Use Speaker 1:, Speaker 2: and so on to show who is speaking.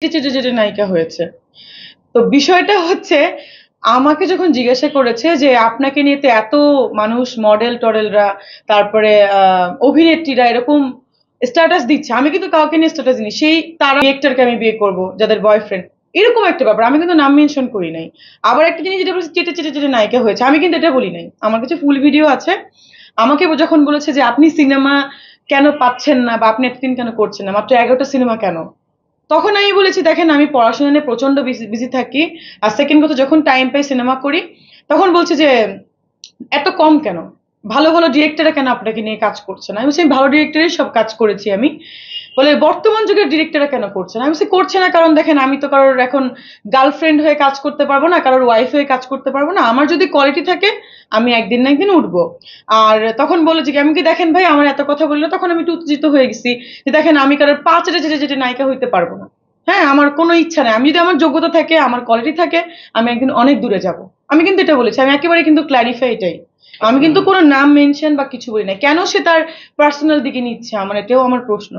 Speaker 1: চেটে চেটে নায়িকা হয়েছে। তো বিষয়টা হচ্ছে আমাকে যখন জিজ্ঞাসা করেছে যে আপনাকে নিয়ে তো এত মানুষ মডেল টডেলরা তারপরে অভিনেত্রীরা এরকম স্ট্যাটাস দিচ্ছে, আমি কিন্তু কাউকে নিয়ে স্ট্যাটাস দিইনি, সেই তারা ডিরেক্টরকে আমি বিয়ে করব যাদের বয়ফ্রেন্ড, এরকম একটা ব্যাপার, আমি কিন্তু নাম মেনশন করি নাই। আবার একটা জিনিস যেটা বলছে চেটে চেটে চেটে নায়িকা হয়েছে, আমি কিন্তু এটা বলি নাই, আমার কাছে ফুল ভিডিও আছে। আমাকে যখন বলেছে যে আপনি সিনেমা কেন পাচ্ছেন না বা আপনি এতদিন কেন করছেন না, মাত্র 11টা সিনেমা কেন, তখন আমি বলেছি দেখেন আমি পড়াশোনা নিয়ে প্রচন্ড বিজি থাকি, আর সেকেন্ড কথা যখন টাইম পাই সিনেমা করি। তখন বলছে যে এত কম কেন, ভালো ভালো ডিরেক্টররা কেন আপনাকে নিয়ে কাজ করছে না, আমি বলছি ভালো ডিরেক্টরের সব কাজ করেছি আমি। বলে বর্তমান যুগের ডিরেক্টররা কেন করছে না, আমি বলছি করছে না কারণ দেখেন আমি তো কারোর এখন গার্লফ্রেন্ড হয়ে কাজ করতে পারবো না, কারোর ওয়াইফ হয়ে কাজ করতে পারবো না, আমার যদি কোয়ালিটি থাকে আমি একদিন না একদিন উঠবো। আর তখন বলে যে আমি কি দেখেন ভাই আমার এত কথা বললো, তখন আমি একটু উত্তেজিত হয়ে গেছি যে দেখেন আমি কারোর পা চেটে চেটে চেটে নায়িকা হইতে পারবো না। হ্যাঁ আমার কোনো ইচ্ছা নেই, আমি যদি আমার যোগ্যতা থাকে আমার কোয়ালিটি থাকে আমি একদিন অনেক দূরে যাব। আমি কিন্তু এটা বলেছি, আমি একেবারে কিন্তু ক্ল্যারিফাই এটাই, আমি কিন্তু কোনো নাম মেনশন বা কিছু বলি না, কেন সে তার পার্সোনাল দিকে নিচ্ছে আমার এটাও আমার প্রশ্ন।